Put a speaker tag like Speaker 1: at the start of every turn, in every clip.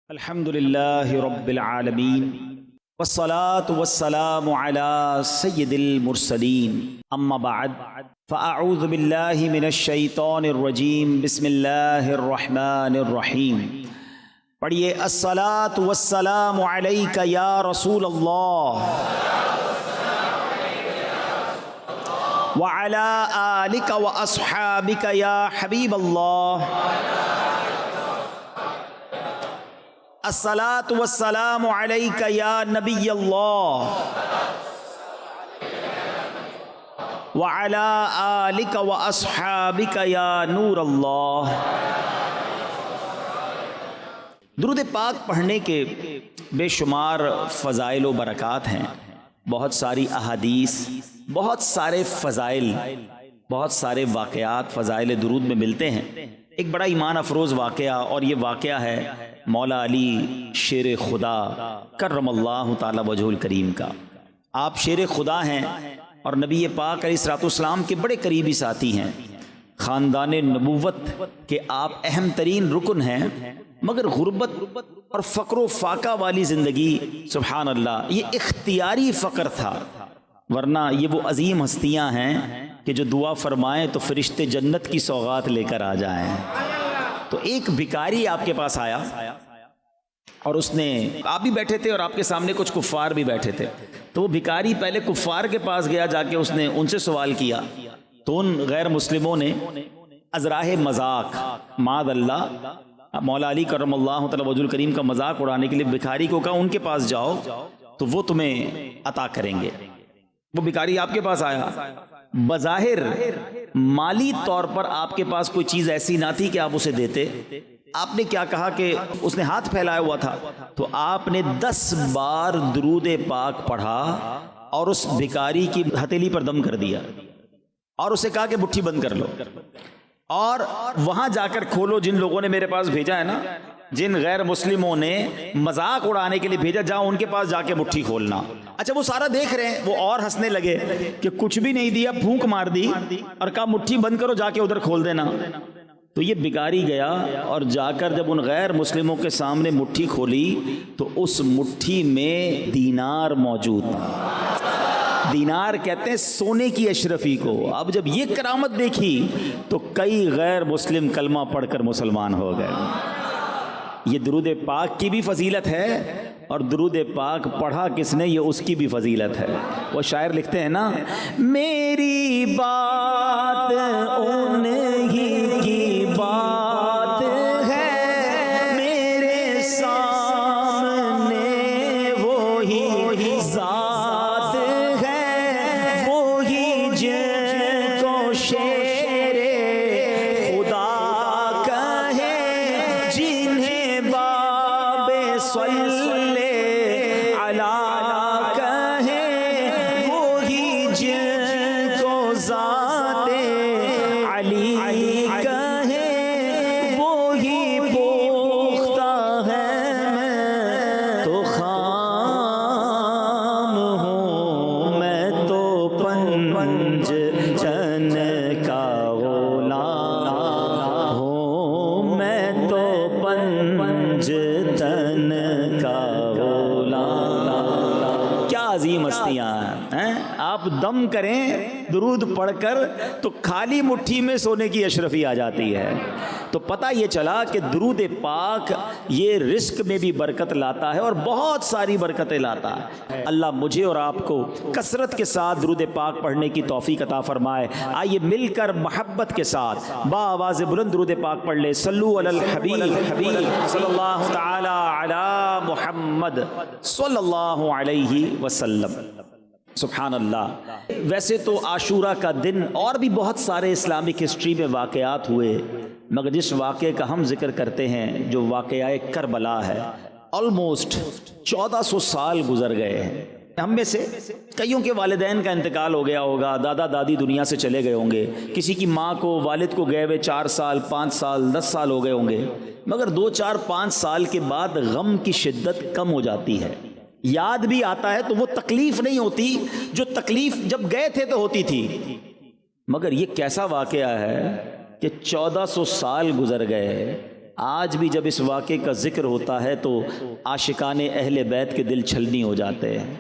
Speaker 1: الحمد لله رب العالمين والصلاة والسلام على سيد المرسلين أما بعد فأعوذ بالله من الشيطان الرجيم بسم الله الرحمن الرحيم پڑھیے الصلاة والسلام عليك يا رسول الله وعلى آلك وأصحابك يا حبيب الله الصلاۃ والسلام علیک یا نبی اللہ وعلی آلک واصحابک یا نور اللہ۔ درود پاک پڑھنے کے بے شمار فضائل و برکات ہیں، بہت ساری احادیث، بہت سارے فضائل، بہت سارے واقعات فضائل درود میں ملتے ہیں۔ ایک بڑا ایمان افروز واقعہ، اور یہ واقعہ ہے مولا علی شیر خدا کرم اللہ تعالی وجہ الکریم کا۔ آپ شیر خدا ہیں اور نبی پاک علیہ الصلوۃ والسلام کے بڑے قریبی ساتھی ہیں، خاندان نبوت کے آپ اہم ترین رکن ہیں، مگر غربت اور فقر و فاقہ والی زندگی، سبحان اللہ، یہ اختیاری فقر تھا، ورنہ یہ وہ عظیم ہستیاں ہیں کہ جو دعا فرمائیں تو فرشتے جنت کی سوغات لے کر آ جائیں۔ تو ایک بھکاری آپ کے پاس آیا اور اس نے، آپ بھی بیٹھے تھے اور آپ کے سامنے کچھ کفار بھی بیٹھے تھے، تو وہ بھکاری پہلے کفار کے پاس گیا، جا کے اس نے ان سے سوال کیا، تو ان غیر مسلموں نے ازراہ مذاق، معاذ اللہ، مولا علی کرم اللہ تعالی وجہ الکریم کا مذاق اڑانے کے لیے بھکاری کو کہا ان کے پاس جاؤ تو وہ تمہیں عطا کریں گے۔ وہ بھکاری آپ کے پاس آیا، بظاہر مالی طور پر آپ کے پاس کوئی چیز ایسی نہ تھی کہ آپ اسے دیتے۔ آپ نے کیا کہا کہ اس نے ہاتھ پھیلایا ہوا تھا، تو آپ نے 10 بار درود پاک پڑھا اور اس بھکاری کی ہتھیلی پر دم کر دیا اور اسے کہا کہ مٹھی بند کر لو، اور وہاں جا کر کھولو، جن لوگوں نے میرے پاس بھیجا ہے نا، جن غیر مسلموں نے مذاق اڑانے کے لیے بھیجا، جاؤ ان کے پاس جا کے مٹھی کھولنا۔ اچھا، وہ سارا دیکھ رہے ہیں، وہ اور ہنسنے لگے کہ کچھ بھی نہیں دیا، پھونک مار دی اور کہا مٹھی بند کرو، جا کے ادھر کھول دینا۔ تو یہ بھکاری گیا اور جا کر جب ان غیر مسلموں کے سامنے مٹھی کھولی تو اس مٹھی میں دینار موجود تھا۔ دینار کہتے ہیں سونے کی اشرفی کو۔ اب جب یہ کرامت دیکھی تو کئی غیر مسلم کلمہ پڑھ کر مسلمان ہو گئے۔ یہ درود پاک کی بھی فضیلت ہے، اور درود پاک پڑھا کس نے یہ اس کی بھی فضیلت ہے۔ وہ شاعر لکھتے ہیں نا، میری بات انہی کی بات ہے، میرے سامنے وہی ذات ہے، وہی جن کو شیر خدا کہے، جنہیں باب صلی آپ دم کریں درود پڑھ کر تو خالی مٹھی میں سونے کی اشرفی آ جاتی ہے۔ تو پتہ یہ چلا کہ درود پاک یہ رزق میں بھی برکت لاتا ہے اور بہت ساری برکتیں لاتا ہے۔ اللہ مجھے اور آپ کو کثرت کے ساتھ درود پاک پڑھنے کی توفیق عطا فرمائے۔ آئیے مل کر محبت کے ساتھ با آواز بلند درود پاک پڑھ لے۔ صلو علی الحبیب صلی اللہ تعالی علی محمد صلی اللہ علیہ وسلم۔ سبحان اللہ۔ ویسے تو عاشورہ کا دن اور بھی بہت سارے اسلامک ہسٹری میں واقعات ہوئے، مگر جس واقعے کا ہم ذکر کرتے ہیں جو واقعہ کربلا ہے، آلموسٹ 1400 سال گزر گئے ہیں۔ ہم میں سے کئیوں کے والدین کا انتقال ہو گیا ہوگا، دادا دادی دنیا سے چلے گئے ہوں گے، کسی کی ماں کو، والد کو گئے ہوئے 4 سال 5 سال 10 سال ہو گئے ہوں گے، مگر 2 4 5 سال کے بعد غم کی شدت کم ہو جاتی ہے۔ یاد بھی آتا ہے تو وہ تکلیف نہیں ہوتی جو تکلیف جب گئے تھے تو ہوتی تھی۔ مگر یہ کیسا واقعہ ہے کہ 1400 سال گزر گئے آج بھی جب اس واقعے کا ذکر ہوتا ہے تو عاشقان اہل بیت کے دل چھلنی ہو جاتے ہیں،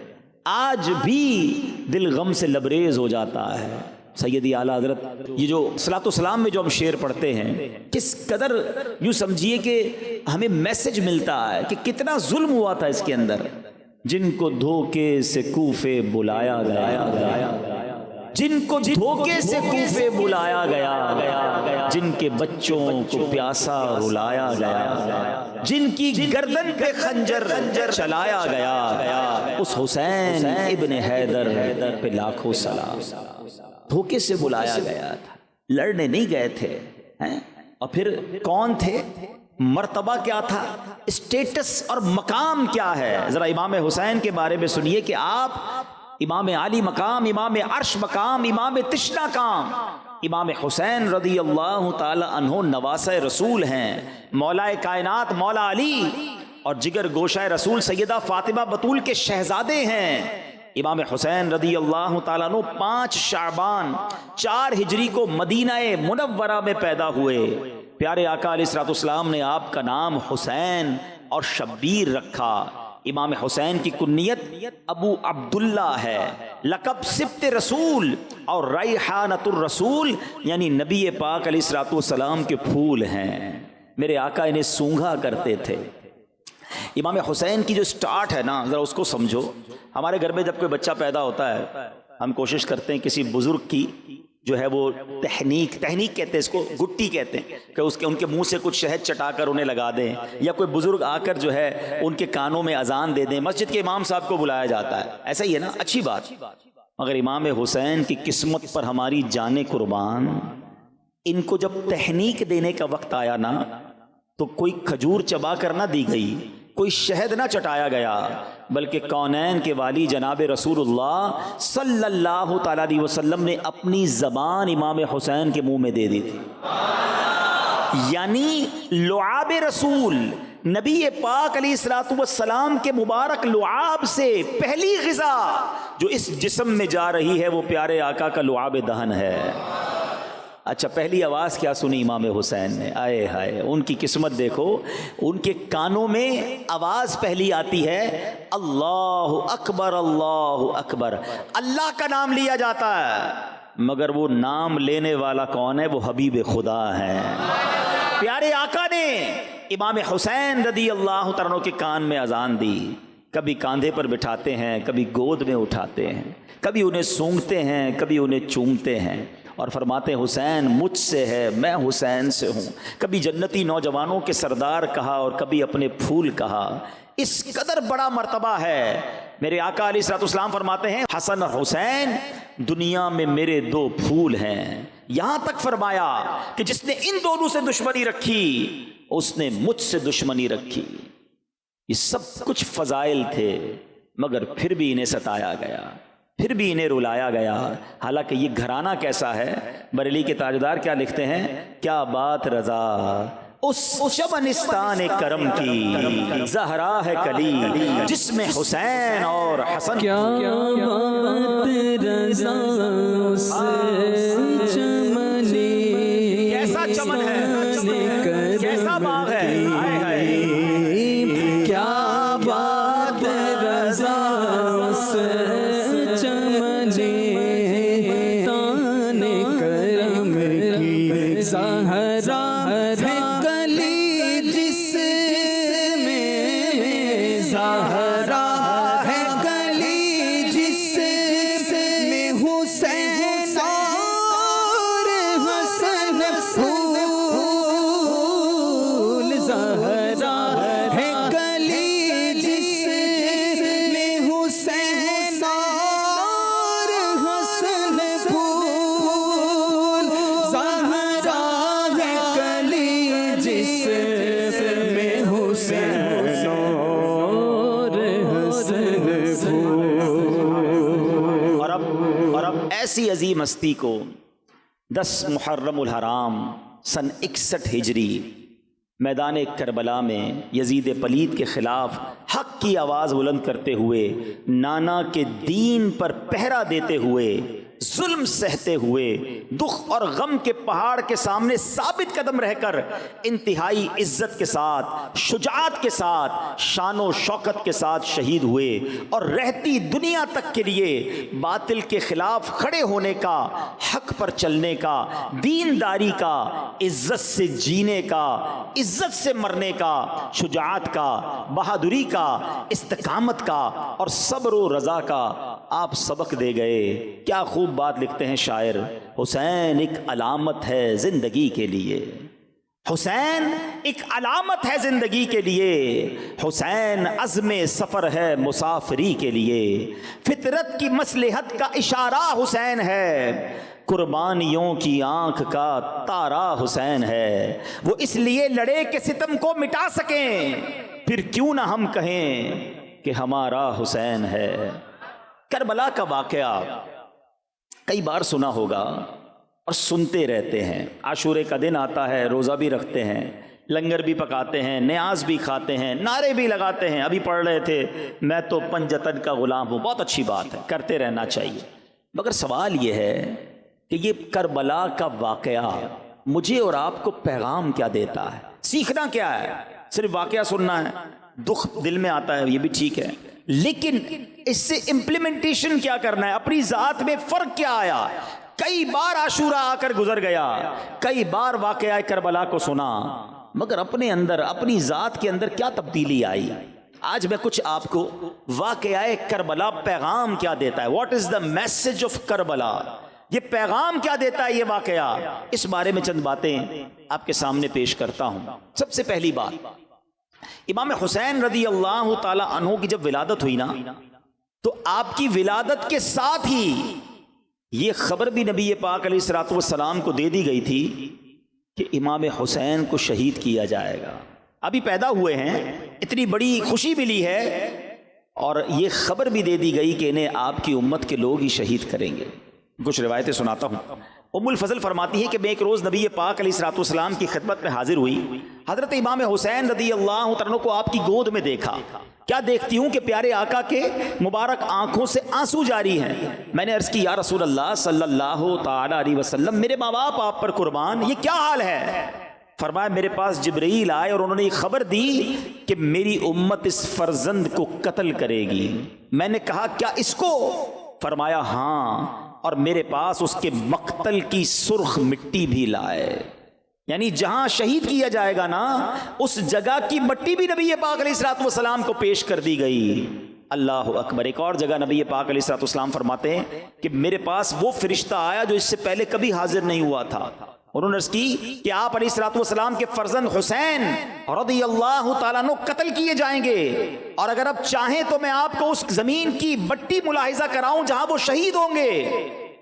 Speaker 1: آج بھی دل غم سے لبریز ہو جاتا ہے۔ سیدی اعلیٰ حضرت یہ جو صلاۃ و سلام میں جو ہم شعر پڑھتے ہیں، کس قدر یوں سمجھیے کہ ہمیں میسج ملتا ہے کہ کتنا ظلم ہوا تھا اس کے اندر۔ جن کو دھوکے سے کوفے بلایا گیا، جن کو دھوکے سے کوفے بلایا گیا، جن کے بچوں کو پیاسا رلایا گیا، جن کی گردن پہ خنجر چلایا گیا، اس حسین ابن حیدر پہ لاکھوں سلام۔ دھوکے سے بلایا گیا تھا، لڑنے نہیں گئے تھے، اور پھر کون تھے، مرتبہ کیا تھا، اسٹیٹس اور مقام کیا ہے۔ ذرا امام حسین کے بارے میں سنیے کہ آپ امام علی مقام، امام عرش مقام، امام تشنا کام، امام حسین رضی اللہ تعالی عنہ نواسہ رسول ہیں، مولا کائنات مولا علی اور جگر گوشہ رسول سیدہ فاطمہ بطول کے شہزادے ہیں۔ امام حسین رضی اللہ تعالیٰ عنہ 5 شعبان 4 ہجری کو مدینہ منورہ میں پیدا ہوئے۔ پیارے آقا علیہ الصلوۃ والسلام نے آپ کا نام حسین اور شبیر رکھا۔ امام حسین کی کنیت ابو عبداللہ ہے، لقب سبط رسول اور ریحانۃ الرسول، یعنی نبی پاک علیہ الصلوۃ والسلام کے پھول ہیں۔ میرے آقا انہیں سونگھا کرتے تھے۔ امام حسین کی جو سٹارٹ ہے نا، ذرا اس کو سمجھو۔ ہمارے گھر میں جب کوئی بچہ پیدا ہوتا ہے، ہم کوشش کرتے ہیں کسی بزرگ کی جو ہے وہ تحنیک کہتے ہیں اس کو، گٹی کہتے ہیں، کہ ان کے منہ سے کچھ شہد چٹا کر انہیں لگا دیں، یا کوئی بزرگ آ کر جو ہے ان کے کانوں میں اذان دے دیں۔ مسجد کے امام صاحب کو بلایا جاتا ہے، ایسا ہی ہے نا، اچھی بات۔ مگر امام حسین کی قسمت پر ہماری جانیں قربان، ان کو جب تحنیک دینے کا وقت آیا نا، تو کوئی کھجور چبا کر نہ دی گئی، کوئی شہد نہ چٹایا گیا، بلکہ کونین کے والی جناب رسول اللہ صلی اللہ تعالیٰ علیہ وسلم نے اپنی زبان امام حسین کے منہ میں دے دی تھی۔ یعنی لعاب رسول نبی پاک علیہ الصلوۃ والسلام کے مبارک لعاب سے پہلی غذا جو اس جسم میں جا رہی ہے وہ پیارے آقا کا لعاب دہن ہے۔ اچھا، پہلی آواز کیا سنی امام حسین نے؟ آئے ہائے، ان کی قسمت دیکھو، ان کے کانوں میں آواز پہلی آتی ہے اللہ اکبر اللہ اکبر، اللہ کا نام لیا جاتا ہے، مگر وہ نام لینے والا کون ہے؟ وہ حبیب خدا ہے۔ پیارے آقا نے امام حسین رضی اللہ تعالیٰ عنہ کے کان میں اذان دی، کبھی کاندھے پر بٹھاتے ہیں، کبھی گود میں اٹھاتے ہیں، کبھی انہیں سونگتے ہیں، کبھی انہیں چومتے ہیں، اور فرماتے ہیں حسین مجھ سے ہے، میں حسین سے ہوں۔ کبھی جنتی نوجوانوں کے سردار کہا اور کبھی اپنے پھول کہا۔ اس قدر بڑا مرتبہ ہے۔ میرے آقا علیہ الصلوۃ والسلام فرماتے ہیں حسن اور حسین دنیا میں میرے 2 پھول ہیں، یہاں تک فرمایا کہ جس نے ان دونوں سے دشمنی رکھی اس نے مجھ سے دشمنی رکھی۔ یہ سب کچھ فضائل تھے، مگر پھر بھی انہیں ستایا گیا، پھر بھی انہیں رلایا گیا۔ حالانکہ یہ گھرانہ کیسا ہے، بریلی کے تاجدار کیا لکھتے ہیں، کیا بات رضا اس شبنستان کرم کی، زہرا ہے کلی جس میں حسین اور حسن۔
Speaker 2: کیا بات رضا اس چمن،
Speaker 1: کیسا چمن ہے، کیسا باغ ہے،
Speaker 2: کیا بات رضا اس چمن تان کرم کی، زہرا ہے گلی جس میں، زہرا ہے گلی جس میں حسین اور حسن پھول، زہرا ہے گلی جس میں حسین اور حسن پھول، زہرا ہے گلی جس میں حسین اور حسن پھول۔
Speaker 1: اور اب ایسی عظیم ہستی کو 10 محرم الحرام سن 61 ہجری میدان کربلا میں یزید پلید کے خلاف حق کی آواز بلند کرتے ہوئے، نانا کے دین پر پہرا دیتے ہوئے ظلم سہتے ہوئے، دکھ اور غم کے پہاڑ کے سامنے ثابت قدم رہ کر انتہائی عزت کے ساتھ، شجاعت کے ساتھ، شان و شوکت کے ساتھ شہید ہوئے، اور رہتی دنیا تک کے لیے باطل کے خلاف کھڑے ہونے کا، حق پر چلنے کا، دینداری کا، عزت سے جینے کا، عزت سے مرنے کا، شجاعت کا، بہادری کا، استقامت کا اور صبر و رضا کا آپ سبق دے گئے۔ کیا خوب بات لکھتے ہیں شاعر، حسین ایک علامت ہے زندگی کے لیے، حسین ایک علامت ہے زندگی کے لیے، حسین عزم سفر ہے مسافری کے لیے، فطرت کی مصلحت کا اشارہ حسین ہے، قربانیوں کی آنکھ کا تارا حسین ہے، وہ اس لیے لڑے کہ ستم کو مٹا سکیں، پھر کیوں نہ ہم کہیں کہ ہمارا حسین ہے۔ کربلا کا واقعہ کئی بار سنا ہوگا اور سنتے رہتے ہیں۔ عاشورے کا دن آتا ہے، روزہ بھی رکھتے ہیں، لنگر بھی پکاتے ہیں، نیاز بھی کھاتے ہیں، نعرے بھی لگاتے ہیں۔ ابھی پڑھ رہے تھے میں تو پنجتن کا غلام ہوں، بہت اچھی بات ہے، کرتے رہنا چاہیے، مگر سوال یہ ہے کہ یہ کربلا کا واقعہ مجھے اور آپ کو پیغام کیا دیتا ہے؟ سیکھنا کیا ہے؟ صرف واقعہ سننا ہے، دکھ دل میں آتا ہے، یہ بھی ٹھیک ہے، لیکن اس سے امپلیمنٹیشن کیا کرنا ہے؟ اپنی ذات میں فرق کیا آیا؟ کئی بار عاشورہ آ کر گزر گیا، کئی بار واقعہ کربلا کو سنا، مگر اپنے اندر، اپنی ذات کے اندر کیا تبدیلی آئی؟ آج میں کچھ آپ کو واقعہ کربلا پیغام کیا دیتا ہے، what is the message of Karbala, یہ پیغام کیا دیتا ہے یہ واقعہ، اس بارے میں چند باتیں آپ کے سامنے پیش کرتا ہوں۔ سب سے پہلی بات، امام حسین رضی اللہ تعالی عنہ کی جب ولادت ہوئی نا، تو آپ کی ولادت کے ساتھ ہی یہ خبر بھی نبی پاک علیہ الصلوۃ والسلام کو دے دی گئی تھی کہ امام حسین کو شہید کیا جائے گا۔ ابھی پیدا ہوئے ہیں، اتنی بڑی خوشی ملی ہے، اور یہ خبر بھی دے دی گئی کہ انہیں آپ کی امت کے لوگ ہی شہید کریں گے۔ کچھ روایتیں سناتا ہوں۔ ام الفضل فرماتی ہے کہ میں ایک روز نبی پاک علیہ الصلوۃ والسلام کی خدمت میں حاضر ہوئی، حضرت امام حسین رضی اللہ عنہ کو آپ کی گود میں دیکھا۔ کیا دیکھتی ہوں کہ پیارے آقا کے مبارک آنکھوں سے آنسو جاری ہیں۔ میں نے عرض کی یا رسول اللہ صلی اللہ تعالی علیہ وسلم، میرے ماں باپ آپ پر قربان، یہ کیا حال ہے؟ فرمایا میرے پاس جبرائیل آئے اور انہوں نے یہ خبر دی کہ میری امت اس فرزند کو قتل کرے گی۔ میں نے کہا کیا اس کو؟ فرمایا ہاں، اور میرے پاس اس کے مقتل کی سرخ مٹی بھی لائے، یعنی جہاں شہید کیا جائے گا نا، اس جگہ کی مٹی بھی نبی پاک علیہ الصلوۃ والسلام کو پیش کر دی گئی۔ اللہ اکبر۔ ایک اور جگہ نبی پاک علیہ الصلوۃ والسلام فرماتے ہیں کہ میرے پاس وہ فرشتہ آیا جو اس سے پہلے کبھی حاضر نہیں ہوا تھا۔ انہوں نے عرض کی کہ آپ علیہ الصلوۃ والسلام کے فرزند حسین رضی اللہ تعالیٰ عنہ قتل کیے جائیں گے، اور اگر اب چاہیں تو میں آپ کو اس زمین کی مٹی ملاحظہ کراؤں جہاں وہ شہید ہوں گے۔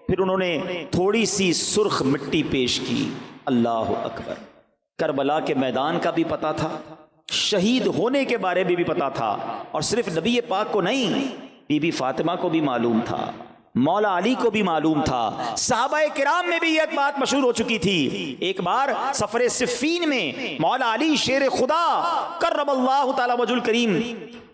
Speaker 1: پھر انہوں نے تھوڑی سی سرخ مٹی پیش کی۔ اللہ اکبر۔ کربلا کے میدان کا بھی پتا تھا، شہید ہونے کے بارے میں بھی پتا تھا، اور صرف نبی پاک کو نہیں، بی بی فاطمہ کو بھی معلوم تھا، مولا علی کو بھی معلوم تھا، صحابہ کرام میں بھی یہ بات مشہور ہو چکی تھی۔ ایک بار سفر صفین میں مولا علی شیر خدا کرم اللہ تعالی وجہ الکریم،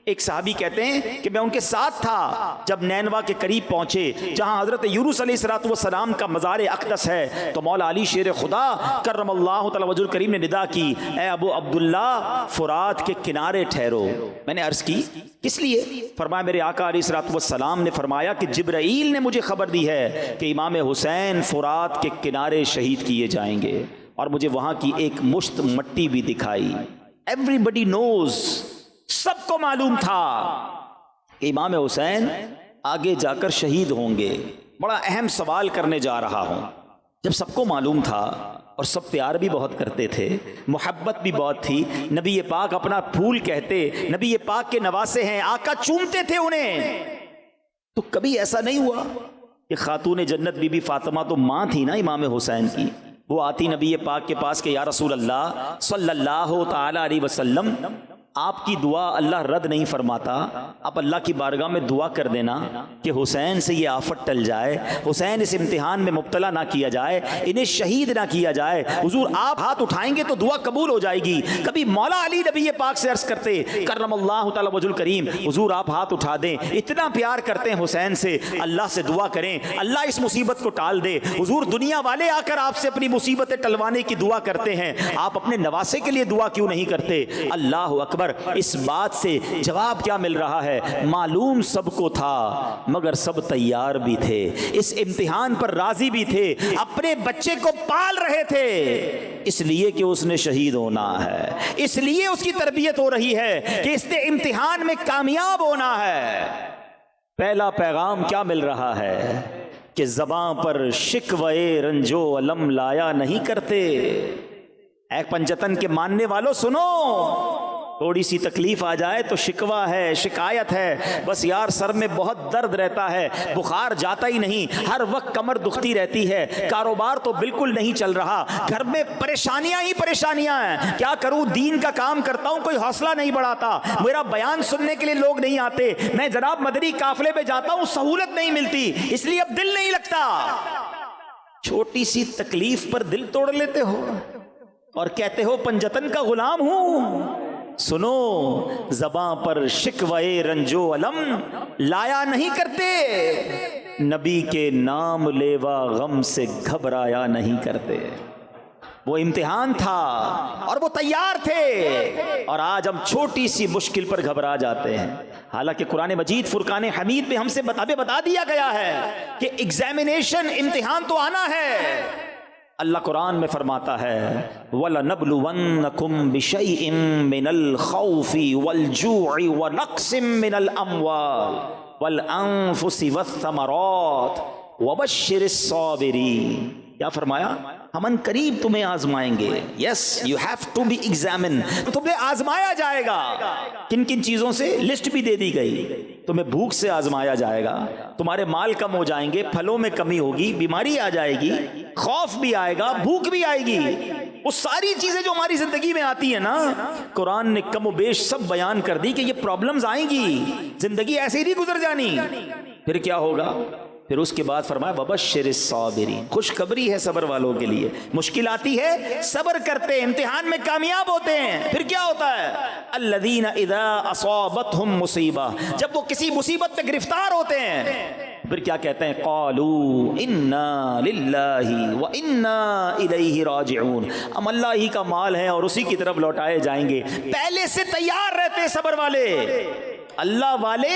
Speaker 1: ایک صحابی کہتے ہیں کہ میں ان کے ساتھ تھا جب نینوا کے قریب پہنچے جہاں حضرت یونس علیہ الصلوۃ والسلام کا مزار اقدس ہے، تو مولا علی شیر خدا کرم اللہ تعالی وجہ الکریم نے ندا کی، اے ابو عبداللہ فرات کے کنارے ٹھہرو۔ میں نے عرض کی کس لیے؟ فرمایا میرے آقا علیہ الصلوۃ والسلام نے فرمایا کہ جبرائیل نے مجھے خبر دی ہے کہ امام حسین فرات کے کنارے شہید کیے جائیں گے، اور مجھے وہاں کی ایک مشت مٹی بھی دکھائی۔ ایوری بڈی نوز، سب کو معلوم تھا کہ امام حسین آگے جا کر شہید ہوں گے۔ بڑا اہم سوال کرنے جا رہا ہوں۔ جب سب کو معلوم تھا اور سب پیار بھی بہت کرتے تھے، محبت بھی بہت تھی، نبی پاک اپنا پھول کہتے، نبی پاک کے نواسے ہیں، آقا چومتے تھے انہیں، تو کبھی ایسا نہیں ہوا کہ خاتون جنت بی بی فاطمہ تو ماں تھی نا امام حسین کی، وہ آتی نبی پاک کے پاس کہ یا رسول اللہ صلی اللہ تعالی علیہ وسلم آپ کی دعا اللہ رد نہیں فرماتا. آپ اللہ کی بارگاہ میں دعا کر دینا کہ حسین سے یہ آفت ٹل جائے, حسین اس امتحان میں مبتلا نہ کیا جائے, انہیں شہید نہ کیا جائے. حضور آپ ہاتھ اٹھائیں گے تو دعا قبول ہو جائے گی. کبھی مولا علی نبی پاک سے عرض کرتے کرم اللہ تعالی وجہ الکریم, حضور آپ ہاتھ اٹھا دیں, اتنا پیار کرتے ہیں حسین سے, اللہ سے دعا کریں اللہ اس مصیبت کو ٹال دے. حضور دنیا والے آ کر آپ سے اپنی مصیبتیں ٹلوانے کی دعا کرتے ہیں, آپ اپنے نواسے کے لیے دعا کیوں نہیں کرتے؟ اللہ اکبر. اس بات سے جواب کیا مل رہا ہے؟ معلوم سب کو تھا مگر سب تیار بھی تھے, اس امتحان پر راضی بھی تھے, اپنے بچے کو پال رہے تھے اس لیے کہ اس نے شہید ہونا ہے, اس لیے اس کی تربیت ہو رہی ہے کہ اس نے امتحان میں کامیاب ہونا ہے. پہلا پیغام کیا مل رہا ہے کہ زباں پر شکوے رنجو علم لایا نہیں کرتے. اے پنجتن کے ماننے والوں سنو, تھوڑی سی تکلیف آ جائے تو شکوہ ہے, شکایت ہے, بس یار سر میں بہت درد رہتا ہے, بخار جاتا ہی نہیں, ہر وقت کمر دکھتی رہتی ہے, کاروبار تو بالکل نہیں چل رہا, گھر میں پریشانیاں ہی پریشانیاں ہیں, کیا کروں, دین کا کام کرتا ہوں کوئی حوصلہ نہیں بڑھاتا, میرا بیان سننے کے لیے لوگ نہیں آتے, میں جناب مدنی قافلے پہ جاتا ہوں سہولت نہیں ملتی, اس لیے اب دل نہیں لگتا. چھوٹی سی تکلیف پر دل توڑ لیتے ہو اور کہتے ہو پنجتن کا غلام ہوں. سنو, زباں پر شکوے رنجو علم لایا نہیں کرتے, نبی کے نام لیوا غم سے گھبرایا نہیں کرتے. وہ امتحان تھا اور وہ تیار تھے, اور آج ہم چھوٹی سی مشکل پر گھبرا جاتے ہیں. حالانکہ قرآن مجید فرقان حمید میں ہم سے بتا دیا گیا ہے کہ ایگزامینیشن, امتحان تو آنا ہے. اللہ قرآن میں فرماتا ہے وَلَنَبْلُوَنَّكُمْ بِشَيْءٍ مِّنَ الْخَوْفِ وَالْجُوعِ وَنَقْصٍ مِّنَ الْأَمْوَالِ وَالْأَنفُسِ وَالثَّمَرَاتِ وَبَشِّرِ الصَّابِرِينَ. کیا فرمایا؟ ہم ان قریب تمہیں آزمائیں گے. Yes, you have to be examine, تمہیں آزمایا جائے گا. کن کن چیزوں سے لسٹ بھی دے دی گئی. تمہیں بھوک سے آزمایا جائے گا, تمہارے مال کم ہو جائیں گے, پھلوں میں کمی ہوگی, بیماری آ جائے گی, خوف بھی آئے گا, بھوک بھی آئے گی. وہ ساری چیزیں جو ہماری زندگی میں آتی ہیں نا, قرآن نے کم و بیش سب بیان کر دی کہ یہ پرابلمز آئیں گی, زندگی ایسے ہی نہیں گزر جانی. پھر کیا ہوگا؟ پھر اس کے بعد فرمایا وَبَشِّرِ الصَّابِرِينَ, خوشخبری ہے صبر والوں کے لیے. مشکل آتی ہے, صبر کرتے, امتحان میں کامیاب ہوتے ہیں. پھر کیا ہوتا ہے؟ الَّذِينَ إِذَا أَصَابَتْهُمْ مُصِيبَةٌ, جب وہ کسی مصیبت پہ گرفتار ہوتے ہیں پھر کیا کہتے ہیں؟ قَالُوا إِنَّا لِلَّهِ وَإِنَّا إِلَيْهِ رَاجِعُونَ, ہم اللہ ہی کا مال ہیں اور اسی کی طرف لوٹائے جائیں گے. پہلے سے تیار رہتے صبر والے, اللہ والے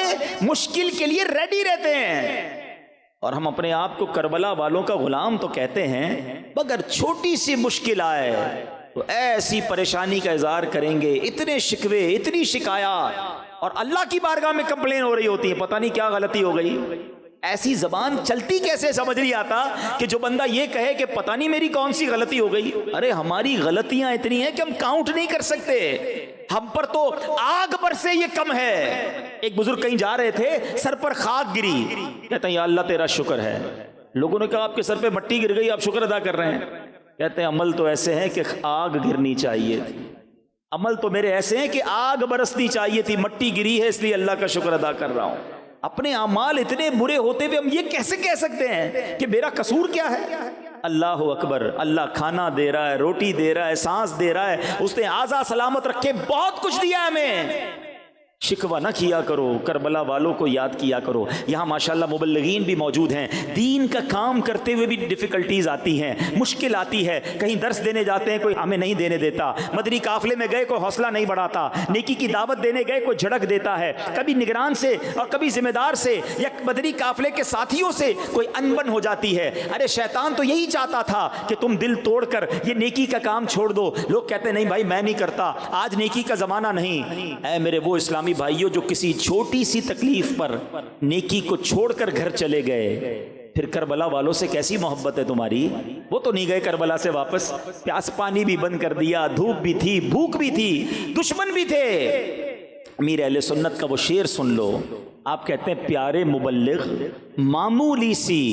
Speaker 1: مشکل کے لیے ریڈی رہتے ہیں. اور ہم اپنے آپ کو کربلا والوں کا غلام تو کہتے ہیں, مگر چھوٹی سی مشکل آئے تو ایسی پریشانی کا اظہار کریں گے, اتنے شکوے, اتنی شکایات, اور اللہ کی بارگاہ میں کمپلین ہو رہی ہوتی ہے, پتہ نہیں کیا غلطی ہو گئی. ایسی زبان چلتی کیسے سمجھ نہیں آتا کہ جو بندہ یہ کہے کہ پتہ نہیں میری کون سی غلطی ہو گئی. ارے ہماری غلطیاں اتنی ہیں کہ ہم کاؤنٹ نہیں کر سکتے, ہم پر تو آگ پر سے یہ کم ہے. ایک بزرگ کہیں جا رہے تھے, سر پر خاک گری, کہتے ہیں یا اللہ تیرا شکر ہے. لوگوں نے کہا آپ کے سر پہ مٹی گر گئی, آپ شکر ادا کر رہے ہیں. کہتے ہیں عمل تو ایسے ہیں کہ آگ گرنی چاہیے تھی, عمل تو میرے ایسے ہیں کہ آگ برسنی چاہیے تھی, مٹی گری ہے اس لیے اللہ کا شکر ادا کر رہا ہوں. اپنے اعمال اتنے برے ہوتے ہوئے ہم یہ کیسے کہہ سکتے ہیں کہ میرا قصور کیا ہے؟ اللہ اکبر, اللہ کھانا دے رہا ہے, روٹی دے رہا ہے, سانس دے رہا ہے, اس نے آزا سلامت رکھے, بہت کچھ دیا ہے ہمیں. شکوہ نہ کیا کرو, کربلا والوں کو یاد کیا کرو. یہاں ماشاءاللہ مبلغین بھی موجود ہیں, دین کا کام کرتے ہوئے بھی ڈیفیکلٹیز آتی ہیں, مشکل آتی ہے. کہیں درس دینے جاتے ہیں, کوئی ہمیں نہیں دینے دیتا. مدنی قافلے میں گئے, کوئی حوصلہ نہیں بڑھاتا. نیکی کی دعوت دینے گئے, کوئی جھڑک دیتا ہے. کبھی نگران سے اور کبھی ذمہ دار سے یا مدنی قافلے کے ساتھیوں سے کوئی انبن ہو جاتی ہے. ارے شیطان تو یہی چاہتا تھا کہ تم دل توڑ کر یہ نیکی کا کام چھوڑ دو. لوگ کہتے ہیں نہیں بھائی میں نہیں کرتا, آج نیکی کا زمانہ نہیں. اے میرے وہ اسلامی بھائیوں جو کسی چھوٹی سی تکلیف پر نیکی کو چھوڑ کر گھر چلے گئے, پھر کربلا والوں سے کیسی محبت ہے تمہاری؟ وہ تو نہیں گئے کربلا سے واپس, پیاس پانی بھی بند کر دیا, دھوپ بھی تھی, بھوک بھی تھی, دشمن بھی تھے. امیر اہل سنت کا وہ شعر سن لو, آپ کہتے ہیں پیارے مبلغ معمولی سی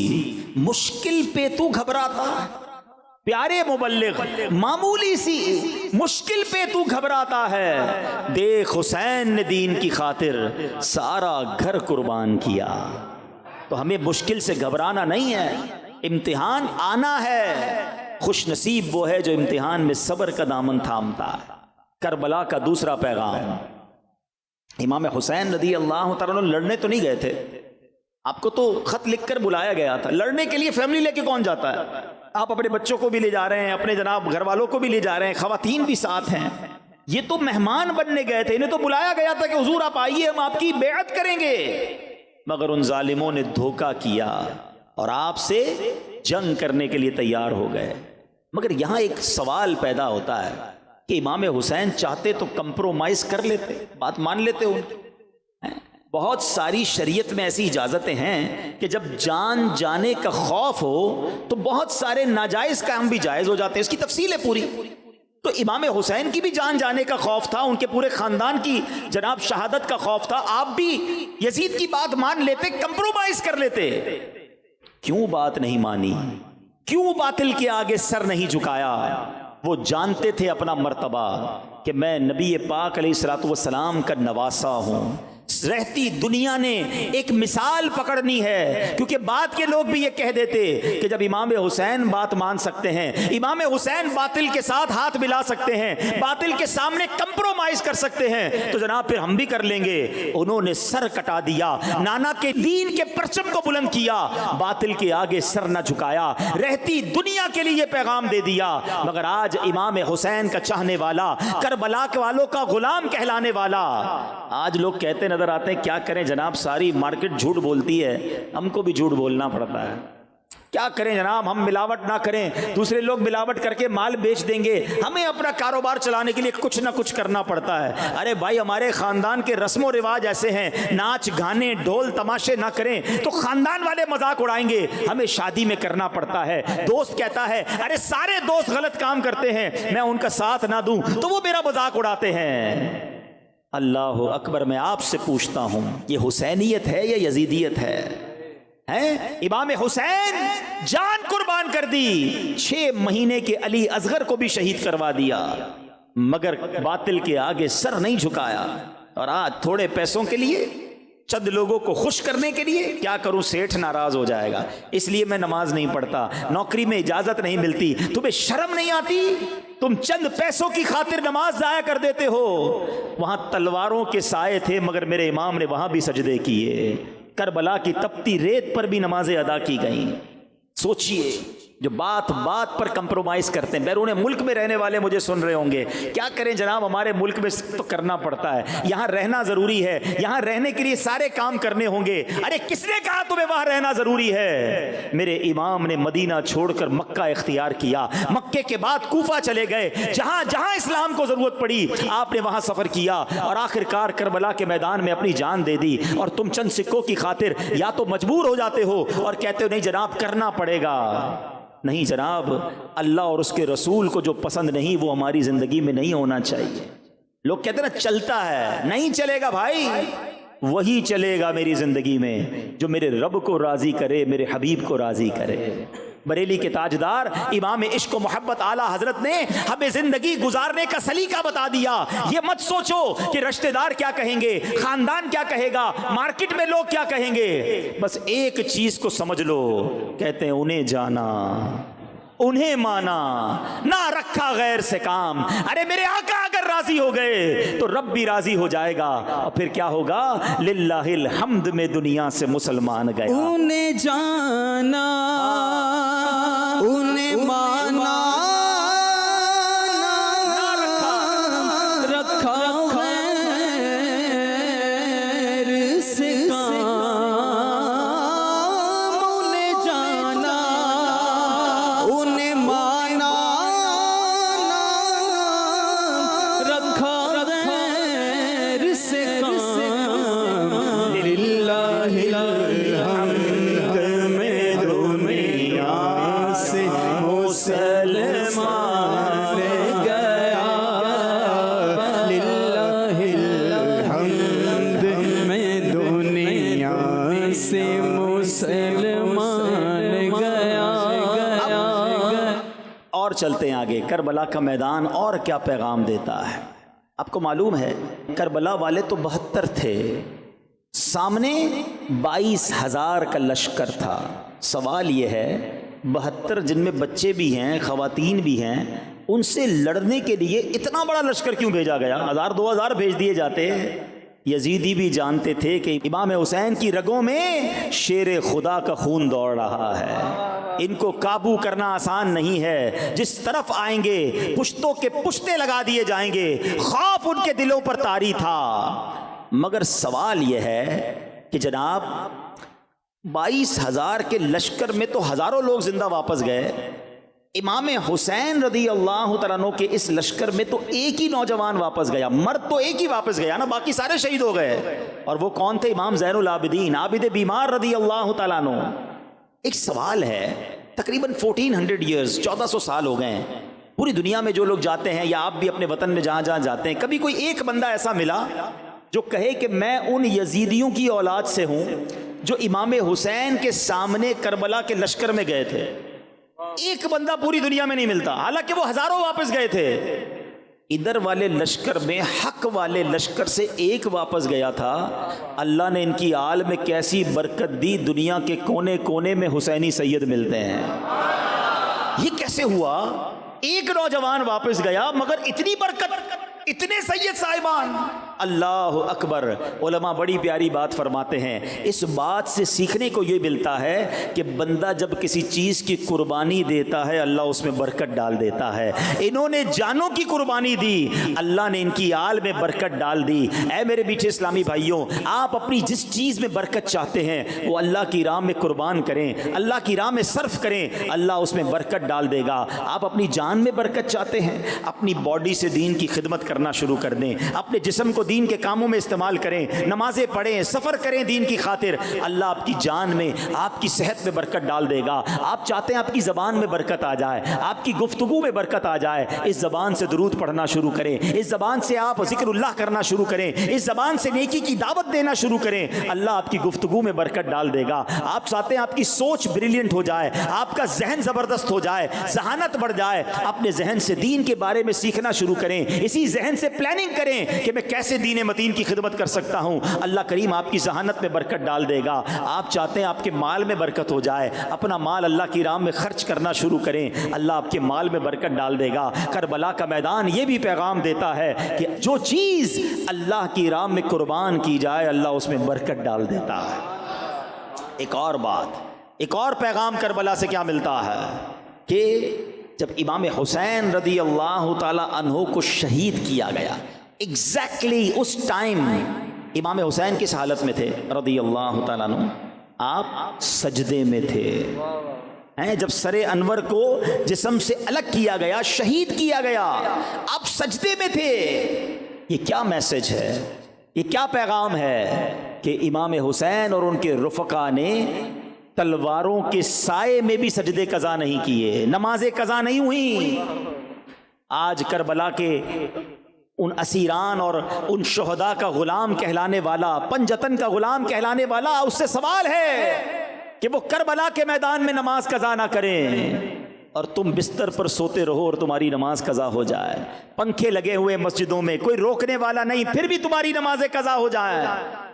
Speaker 1: مشکل پہ تو گھبراتا, پیارے مبلغ، معمولی سی مشکل پہ تو گھبراتا ہے، دیکھ حسین نے دین کی خاطر سارا گھر قربان کیا۔ تو ہمیں مشکل سے گھبرانا نہیں ہے، امتحان آنا ہے، خوش نصیب وہ ہے جو امتحان میں صبر کا دامن تھامتا ہے۔ کربلا کا دوسرا پیغام، امام حسین رضی اللہ تعالیٰ عنہ لڑنے تو نہیں گئے تھے، آپ کو تو خط لکھ کر بلایا گیا تھا، لڑنے کے لیے فیملی لے کے کون جاتا ہے؟ آپ اپنے بچوں کو بھی لے جا رہے ہیں، اپنے جناب گھر والوں کو بھی لے جا رہے ہیں، خواتین بھی ساتھ ہیں، یہ تو مہمان بننے گئے تھے، انہیں تو بلایا گیا تھا کہ حضور آپ آئیے، ہم آپ کی بیعت کریں گے، مگر ان ظالموں نے دھوکہ کیا اور آپ سے جنگ کرنے کے لیے تیار ہو گئے۔ مگر یہاں ایک سوال پیدا ہوتا ہے کہ امام حسین چاہتے تو کمپرومائز کر لیتے، بات مان لیتے ان کی۔ بہت ساری شریعت میں ایسی اجازتیں ہیں کہ جب جان جانے کا خوف ہو تو بہت سارے ناجائز کام بھی جائز ہو جاتے ہیں، اس کی تفصیل ہے پوری۔ تو امام حسین کی بھی جان جانے کا خوف تھا، ان کے پورے خاندان کی جناب شہادت کا خوف تھا، آپ بھی یزید کی بات مان لیتے، کمپرومائز کر لیتے، کیوں بات نہیں مانی؟ کیوں باطل کے آگے سر نہیں جھکایا؟ وہ جانتے تھے اپنا مرتبہ کہ میں نبی پاک علیہ الصلوۃ والسلام کا نواسا ہوں، رہتی دنیا نے ایک مثال پکڑنی ہے، کیونکہ بعد کے لوگ بھی یہ کہہ دیتے کہ جب امام حسین بات مان سکتے ہیں، امام حسین باطل کے ساتھ ہاتھ ملا سکتے ہیں، باطل کے سامنے کمپرومائز کر سکتے ہیں، تو جناب پھر ہم بھی کر لیں گے۔ انہوں نے سر کٹا دیا، نانا کے دین کے پرچم کو بلند کیا، باطل کے آگے سر نہ جھکایا، رہتی دنیا کے لیے یہ پیغام دے دیا۔ مگر آج امام حسین کا چاہنے والا، کربلا کے والوں کا غلام کہلانے والا، آج لوگ کہتے نظر آتے ہیں کیا کریں جناب، ساری مارکیٹ جھوٹ بولتی ہے، ہم کو بھی جھوٹ بولنا پڑتا ہے، کیا کریں جناب، ہم ملاوٹ نہ کریں، دوسرے لوگ ملاوٹ کر کے مال بیچ دیں گے، ہمیں اپنا کاروبار چلانے کے لیے کچھ نہ کچھ کرنا پڑتا ہے۔ ارے بھائی، ہمارے خاندان کے رسم و رواج ایسے ہیں، ناچ گانے ڈھول تماشے نہ کریں تو خاندان والے مذاق اڑائیں گے، ہمیں شادی میں کرنا پڑتا ہے۔ دوست کہتا ہے ارے سارے دوست غلط کام کرتے ہیں، میں ان کا ساتھ نہ دوں تو وہ میرا مذاق اڑاتے ہیں۔ اللہ اکبر، میں آپ سے پوچھتا ہوں یہ حسینیت ہے یا یزیدیت ہے؟ امام حسین جان قربان کر دی، 6 مہینے کے علی اصغر کو بھی شہید کروا دیا، مگر باطل کے آگے سر نہیں جھکایا۔ اور آج تھوڑے پیسوں کے لیے، چند لوگوں کو خوش کرنے کے لیے، کیا کروں سیٹھ ناراض ہو جائے گا اس لیے میں نماز نہیں پڑھتا، نوکری میں اجازت نہیں ملتی، تمہیں شرم نہیں آتی؟ تم چند پیسوں کی خاطر نماز ضائع کر دیتے ہو۔ وہاں تلواروں کے سائے تھے مگر میرے امام نے وہاں بھی سجدے کیے، کربلا کی تپتی ریت پر بھی نمازیں ادا کی گئیں۔ سوچئے، جو بات بات پر کمپرومائز کرتے ہیں، بیرون ملک میں رہنے والے مجھے سن رہے ہوں گے، کیا کریں جناب، ہمارے ملک میں تو کرنا پڑتا ہے، یہاں رہنا ضروری ہے، یہاں رہنے کے لیے سارے کام کرنے ہوں گے۔ ارے کس نے کہا تمہیں وہاں رہنا ضروری ہے؟ میرے امام نے مدینہ چھوڑ کر مکہ اختیار کیا، مکے کے بعد کوفہ چلے گئے، جہاں جہاں اسلام کو ضرورت پڑی آپ نے وہاں سفر کیا، اور آخر کار کربلا کے میدان میں اپنی جان دے دی۔ اور تم چند سکوں کی خاطر یا تو مجبور ہو جاتے ہو اور کہتے ہو نہیں جناب کرنا پڑے گا۔ نہیں جناب، اللہ اور اس کے رسول کو جو پسند نہیں وہ ہماری زندگی میں نہیں ہونا چاہیے۔ لوگ کہتے ہیں نا چلتا ہے، نہیں چلے گا بھائی، وہی چلے گا میری زندگی میں جو میرے رب کو راضی کرے، میرے حبیب کو راضی کرے۔ بریلی کے تاجدار امام عشق و محبت اعلیٰ حضرت نے ہمیں زندگی گزارنے کا سلیقہ بتا دیا۔ یہ مت سوچو کہ رشتہ دار کیا کہیں گے، خاندان کیا کہے گا، مارکیٹ میں لوگ کیا کہیں گے، بس ایک چیز کو سمجھ لو، کہتے ہیں انہیں جانا، انہیں مانا، نہ رکھا غیر سے کام۔ ارے میرے آقا اگر راضی ہو گئے تو رب بھی راضی ہو جائے گا، اور پھر کیا ہوگا، للہ الحمد میں دنیا سے مسلمان گیا۔
Speaker 2: انہیں جانا، انہیں مانا، رکھا غیر سے کام، انہیں جانا، انہیں مانا، رکھا غیر سے کام، للہ الحمد میں دنیا سے مسلمان
Speaker 1: چلتے ہیں آگے، کربلا کا میدان اور کیا پیغام دیتا ہے۔ آپ کو معلوم ہے کربلا والے تو 72 تھے، سامنے 22,000 کا لشکر تھا۔ سوال یہ ہے 72 جن میں بچے بھی ہیں خواتین بھی ہیں، ان سے لڑنے کے لیے اتنا بڑا لشکر کیوں بھیجا گیا؟ 1000-2000 بھیج دیے جاتے۔ یزیدی بھی جانتے تھے کہ امام حسین کی رگوں میں شیر خدا کا خون دوڑ رہا ہے، ان کو قابو کرنا آسان نہیں ہے، جس طرف آئیں گے پشتوں کے پشتے لگا دیے جائیں گے۔ خوف ان کے دلوں پر طاری تھا، مگر سوال یہ ہے کہ جناب 22,000 کے لشکر میں تو ہزاروں لوگ زندہ واپس گئے، امام حسین رضی اللہ تعالیٰ عنہ کے اس لشکر میں تو ایک ہی نوجوان واپس گیا، مرد تو ایک ہی واپس گیا نا، باقی سارے شہید ہو گئے۔ اور وہ کون تھے؟ امام زین العابدین عابد بیمار رضی اللہ تعالیٰ عنہ۔ ایک سوال ہے، تقریباً 1400 ایئرز 1400 سال ہو گئے ہیں، پوری دنیا میں جو لوگ جاتے ہیں یا آپ بھی اپنے وطن میں جہاں جہاں جاتے ہیں، کبھی کوئی ایک بندہ ایسا ملا جو کہے کہ میں ان یزیدیوں کی اولاد سے ہوں جو امام حسین کے سامنے کربلا کے لشکر میں گئے تھے؟ ایک بندہ پوری دنیا میں نہیں ملتا، حالانکہ وہ ہزاروں واپس گئے تھے۔ ادھر والے لشکر میں حق والے لشکر سے ایک واپس گیا تھا، اللہ نے ان کی آل میں کیسی برکت دی، دنیا کے کونے کونے میں حسینی سید ملتے ہیں۔ یہ کیسے ہوا؟ ایک نوجوان واپس گیا مگر اتنی برکت، اتنے سید صاحبان۔ اللہ اکبر۔ علماء بڑی پیاری بات فرماتے ہیں، اس بات سے سیکھنے کو یہ ملتا ہے کہ بندہ جب کسی چیز کی قربانی دیتا ہے اللہ اس میں برکت ڈال دیتا ہے۔ انہوں نے جانوں کی قربانی دی، اللہ نے ان کی آل میں برکت ڈال دی۔ اے میرے میٹھے اسلامی بھائیوں، آپ اپنی جس چیز میں برکت چاہتے ہیں وہ اللہ کی راہ میں قربان کریں، اللہ کی راہ میں صرف کریں، اللہ اس میں برکت ڈال دے گا۔ آپ اپنی جان میں برکت چاہتے ہیں، اپنی باڈی سے دین کی خدمت کرنا شروع کر دیں، اپنے جسم کو دین کے کاموں میں استعمال کریں، نمازیں پڑھیں، سفر کریں دین کی خاطر، اللہ آپ کی جان میں، آپ کی صحت میں برکت ڈال دے گا۔ آپ چاہتے ہیں آپ کی زبان میں برکت آ جائے، آپ کی گفتگو میں برکت آ جائے، اس زبان سے درود پڑھنا شروع کریں، اس زبان سے آپ ذکر اللہ کرنا شروع کریں، اس زبان سے نیکی کی دعوت دینا شروع کریں، اللہ آپ کی گفتگو میں برکت ڈال دے گا۔ آپ چاہتے ہیں آپ کی سوچ بریلینٹ ہو جائے، آپ کا ذہن زبردست ہو جائے، ذہانت بڑھ جائے، اپنے ذہن سے دین کے بارے میں سیکھنا شروع کریں، اسی ذہن سے پلاننگ کریں کہ میں کیسے دین متین کی خدمت کر سکتا ہوں، اللہ کریم آپ کی ذہانت میں برکت ڈال دے گا۔ آپ چاہتے ہیں آپ کے مال میں برکت ہو جائے، اپنا مال اللہ کی راہ میں خرچ کرنا شروع کریں، اللہ آپ کے مال میں برکت ڈال دے گا۔ کربلا کا میدان یہ بھی پیغام دیتا ہے کہ جو چیز اللہ کی راہ میں قربان کی جائے اللہ اس میں برکت ڈال دیتا ہے۔ ایک اور بات، ایک اور پیغام کربلا سے کیا ملتا ہے کہ جب امام حسین رضی اللہ تعالی عنہ کو شہید کیا گیا، ایگزیکٹلی اس ٹائم امام حسین کس حالت میں تھے رضی اللہ تعالیٰ عنہ؟ آپ سجدے میں تھے۔ جب سر انور کو جسم سے الگ کیا گیا، شہید کیا گیا، آپ سجدے میں تھے۔ یہ کیا میسج ہے، یہ کیا پیغام ہے کہ امام حسین اور ان کے رفقا نے تلواروں کے سائے میں بھی سجدے قضا نہیں کیے، نمازیں قضا نہیں ہوئی۔ آج کربلا کے ان اسیران اور ان شہداء کا غلام کہلانے والا، پنجتن کا غلام کہلانے والا، اس سے سوال ہے کہ وہ کربلا کے میدان میں نماز قضا نہ کریں اور تم بستر پر سوتے رہو اور تمہاری نماز قضا ہو جائے، پنکھے لگے ہوئے مسجدوں میں، کوئی روکنے والا نہیں، پھر بھی تمہاری نمازیں قضا ہو جائیں۔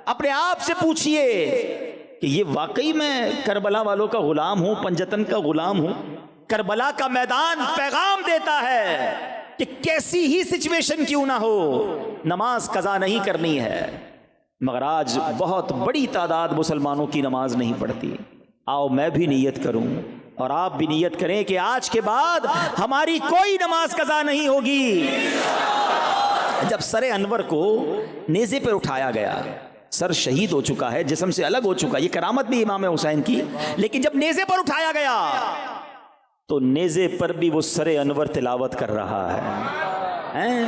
Speaker 1: اپنے آپ سے پوچھئے کہ یہ واقعی میں کربلا والوں کا غلام ہوں، پنجتن کا غلام ہوں؟ کربلا کا میدان پیغام دیتا ہے کہ کیسی ہی سچویشن کیوں نہ ہو نماز قضا نہیں کرنی ہے، مگر آج بہت بڑی تعداد مسلمانوں کی نماز نہیں پڑھتی۔ آؤ میں بھی نیت کروں اور آپ بھی نیت کریں کہ آج کے بعد ہماری کوئی نماز قضا نہیں ہوگی۔ جب سر انور کو نیزے پر اٹھایا گیا، سر شہید ہو چکا ہے، جسم سے الگ ہو چکا، یہ کرامت بھی امام حسین کی، لیکن جب نیزے پر اٹھایا گیا تو نیزے پر بھی وہ سر انور تلاوت کر رہا ہے۔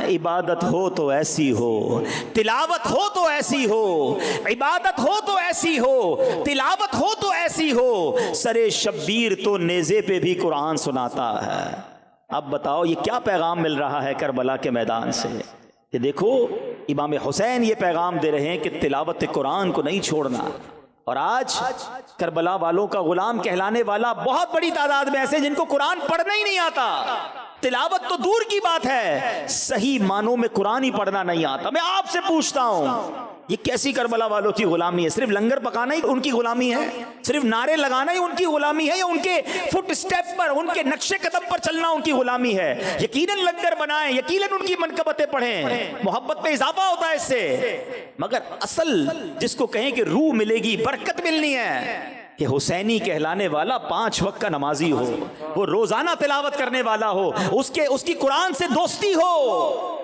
Speaker 1: عبادت ہو تو ایسی ہو، تلاوت ہو تو ایسی ہو، عبادت ہو تو ایسی ہو، تلاوت ہو تو ایسی ہو، سر شبیر تو نیزے پہ بھی قرآن سناتا ہے۔ اب بتاؤ یہ کیا پیغام مل رہا ہے کربلا کے میدان سے کہ دیکھو امام حسین یہ پیغام دے رہے ہیں کہ تلاوت قرآن کو نہیں چھوڑنا۔ اور آج کربلا والوں کا غلام کہلانے والا بہت بڑی تعداد میں ایسے جن کو قرآن پڑھنا ہی نہیں آتا، تلاوت تو دور کی بات ہے، صحیح معنوں میں قرآن ہی پڑھنا نہیں آتا۔ میں آپ سے پوچھتا ہوں یہ کیسی کربلا والوں کی غلامی ہے؟ صرف لنگر پکانا ہی ان کی غلامی ہے؟ صرف نعرے لگانا ہی ان کی غلامی ہے؟ یا ان کے فٹ سٹیپ پر، ان کے نقش قدم پر چلنا ان کی غلامی ہے؟ یقیناً لنگر بنائیں، یقیناً ان کی منقبتیں پڑھیں، محبت میں اضافہ ہوتا ہے اس سے، مگر اصل جس کو کہیں کہ روح ملے گی، برکت ملنی ہے، کہ حسینی کہلانے والا 5 وقت کا نمازی ہو، وہ روزانہ تلاوت کرنے والا ہو، اس کی قرآن سے دوستی ہو۔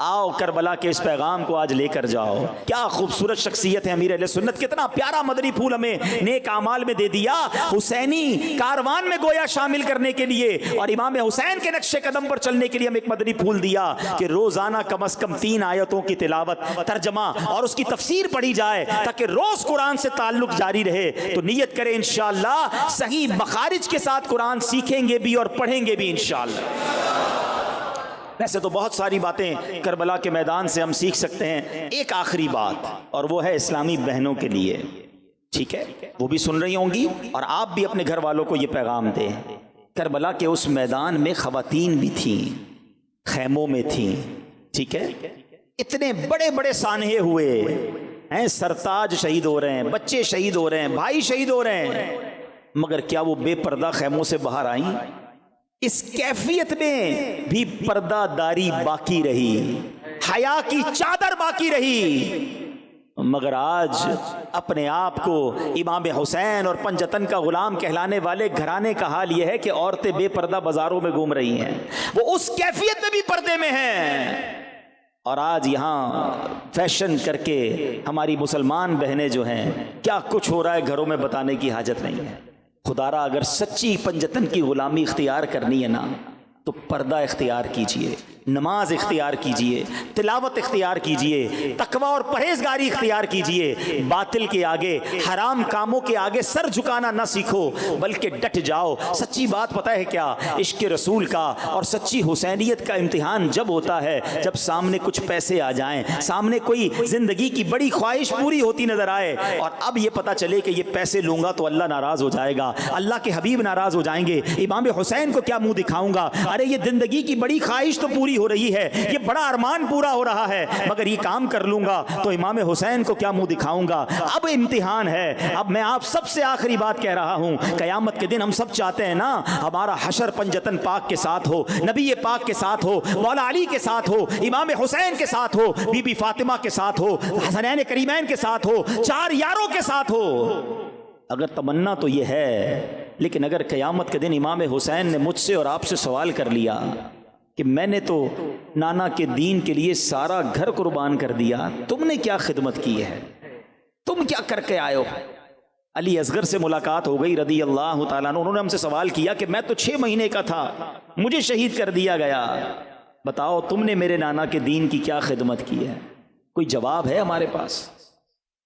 Speaker 1: آؤ کربلا کے اس پیغام کو آج لے کر جاؤ۔ کیا خوبصورت شخصیت ہے امیر اہل سنت، کتنا پیارا مدنی پھول ہمیں نیک اعمال میں دے دیا، حسینی کاروان میں گویا شامل کرنے کے لیے اور امام حسین کے نقش قدم پر چلنے کے لیے ہمیں ایک مدنی پھول دیا کہ روزانہ کم از کم 3 آیتوں کی تلاوت، ترجمہ اور اس کی تفسیر پڑھی جائے تاکہ روز قرآن سے تعلق جاری رہے۔ تو نیت کریں انشاءاللہ صحیح مخارج کے ساتھ قرآن سیکھیں گے بھی اور پڑھیں گے بھی انشاءاللہ۔ ویسے تو بہت ساری باتیں کربلا کے میدان سے ہم سیکھ سکتے ہیں، ایک آخری بات، اور وہ ہے اسلامی بہنوں کے لیے، ٹھیک ہے؟ وہ بھی سن رہی ہوں گی اور آپ بھی اپنے گھر والوں کو یہ پیغام دیں۔ کربلا کے اس میدان میں خواتین بھی تھیں، خیموں میں تھیں، ٹھیک ہے؟ اتنے بڑے بڑے سانحے ہوئے ہیں، سرتاج شہید ہو رہے ہیں، بچے شہید ہو رہے ہیں، بھائی شہید ہو رہے ہیں، مگر کیا وہ بے پردہ خیموں سے باہر آئیں؟ اس کیفیت میں بھی پردہ داری باقی رہی، حیا کی چادر باقی رہی، مگر آج اپنے آپ کو امام حسین اور پنجتن کا غلام کہلانے والے گھرانے کا حال یہ ہے کہ عورتیں بے پردہ بازاروں میں گھوم رہی ہیں، وہ اس کیفیت میں بھی پردے میں ہیں۔ اور آج یہاں فیشن کر کے ہماری مسلمان بہنیں جو ہیں، کیا کچھ ہو رہا ہے گھروں میں بتانے کی حاجت نہیں ہے۔ خدا را اگر سچی پنجتن کی غلامی اختیار کرنی ہے نا تو پردہ اختیار کیجئے، نماز اختیار کیجئے، تلاوت اختیار کیجئے، تقوی اور پرہیزگاری اختیار کیجئے، باطل کے آگے، حرام کاموں کے آگے سر جھکانا نہ سیکھو بلکہ ڈٹ جاؤ۔ سچی بات پتہ ہے کیا؟ عشق رسول کا اور سچی حسینیت کا امتحان جب ہوتا ہے جب سامنے کچھ پیسے آ جائیں، سامنے کوئی زندگی کی بڑی خواہش پوری ہوتی نظر آئے اور اب یہ پتہ چلے کہ یہ پیسے لوں گا تو اللہ ناراض ہو جائے گا، اللہ کے حبیب ناراض ہو جائیں گے، امام حسین کو کیا منہ دکھاؤں گا؟ ارے یہ زندگی کی بڑی خواہش تو پوری ہو رہی ہے، یہ بڑا ارمان پورا ہو رہا ہے، مگر یہ کام کر لوں گا تو امام حسین کو کیا منہ دکھاؤں گا؟ اب امتحان ہے۔ اب میں آپ سب سے آخری بات کہہ رہا ہوں، قیامت کے دن ہم سب چاہتے ہیں نا ہمارا حشر پنجتن پاک کے ساتھ ہو، نبی پاک کے ساتھ ہو، مولا علی کے ساتھ ہو، امام حسین کے ساتھ ہو، بی بی فاطمہ کے ساتھ ہو، حسنین کریمین کے ساتھ ہو، 4 یاروں کے ساتھ ہو۔ اگر تمنا تو یہ ہے، لیکن اگر قیامت کے دن امام حسین نے مجھ سے اور آپ سے سوال کر لیا کہ میں نے تو نانا کے دین کے لیے سارا گھر قربان کر دیا، تم نے کیا خدمت کی ہے؟ تم کیا کر کے آئے ہو؟ علی اصغر سے ملاقات ہو گئی رضی اللہ تعالیٰ عنہ، انہوں نے ہم سے سوال کیا کہ میں تو 6 مہینے کا تھا، مجھے شہید کر دیا گیا، بتاؤ تم نے میرے نانا کے دین کی کیا خدمت کی ہے؟ کوئی جواب ہے ہمارے پاس؟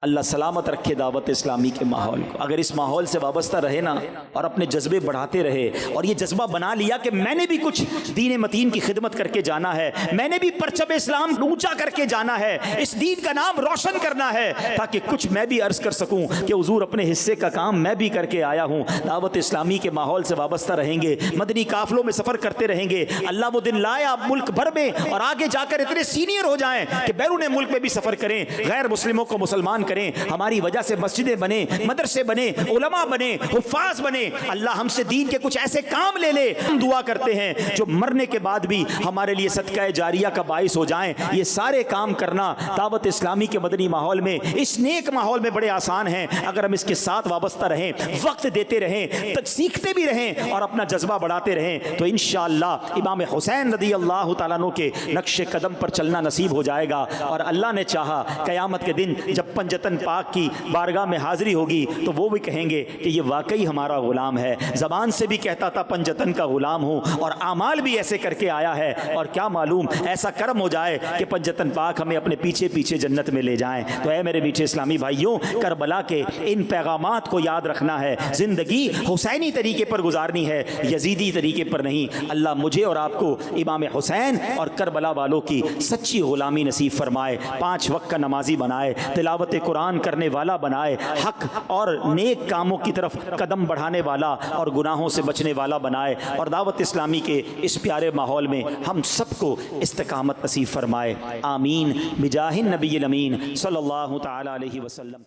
Speaker 1: اللہ سلامت رکھے دعوت اسلامی کے ماحول کو۔ اگر اس ماحول سے وابستہ رہے نا اور اپنے جذبے بڑھاتے رہے اور یہ جذبہ بنا لیا کہ میں نے بھی کچھ دین متین کی خدمت کر کے جانا ہے، میں نے بھی پرچم اسلام اونچا کر کے جانا ہے، اس دین کا نام روشن کرنا ہے، تاکہ کچھ میں بھی عرض کر سکوں کہ حضور اپنے حصے کا کام میں بھی کر کے آیا ہوں۔ دعوت اسلامی کے ماحول سے وابستہ رہیں گے، مدنی قافلوں میں سفر کرتے رہیں گے، اللہ وہ دن لائے آپ ملک بھر میں اور آگے جا کر اتنے سینئر ہو جائیں کہ بیرون ملک میں بھی سفر کریں، غیر مسلموں کو مسلمان کریں، ہماری وجہ سے مسجدیں بنے، مدرسے بنے، علماء بنے، حفاظ بنے، اللہ ہم سے دین کے کچھ ایسے کام لے لے۔ ہم دعا کرتے ہیں جو مرنے کے بعد بھی ہمارے لیے صدقہ جاریہ کا باعث ہو جائیں۔ یہ سارے کام کرنا دعوت اسلامی کے مدنی ماحول میں، اس نیک ماحول میں بڑے آسان ہیں اگر ہم اس کے ساتھ وابستہ رہیں، وقت دیتے رہیں، تک سیکھتے بھی رہیں اور اپنا جذبہ بڑھاتے رہیں، تو انشاءاللہ امام حسین رضی اللہ تعالیٰ عنہ کے نقش قدم پر چلنا نصیب ہو جائے گا۔ اور اللہ نے چاہا قیامت کے دن جب پنجتن پاک کی بارگاہ میں حاضری ہوگی تو وہ بھی کہیں گے کہ یہ واقعی ہمارا غلام ہے، زبان سے بھی کہتا تھا پنجتن کا غلام ہوں اور اعمال بھی ایسے کر کے آیا ہے، اور کیا معلوم ایسا کرم ہو جائے کہ پنجتن پاک ہمیں اپنے پیچھے پیچھے جنت میں لے جائیں۔ تو اے میرے میٹھے اسلامی بھائیوں، کربلا کے ان پیغامات کو یاد رکھنا ہے، زندگی حسینی طریقے پر گزارنی ہے، یزیدی طریقے پر نہیں۔ اللہ مجھے اور آپ کو امام حسین اور کربلا والوں کی سچی غلامی نصیب فرمائے، 5 وقت کا نمازی بنائے، تلاوت قرآن کرنے والا بنائے، حق اور نیک کاموں کی طرف قدم بڑھانے والا اور گناہوں سے بچنے والا بنائے، اور دعوت اسلامی کے اس پیارے ماحول میں ہم سب کو استقامت نصیب فرمائے، آمین بجاہ النبی الامین صلی اللہ تعالی علیہ وسلم۔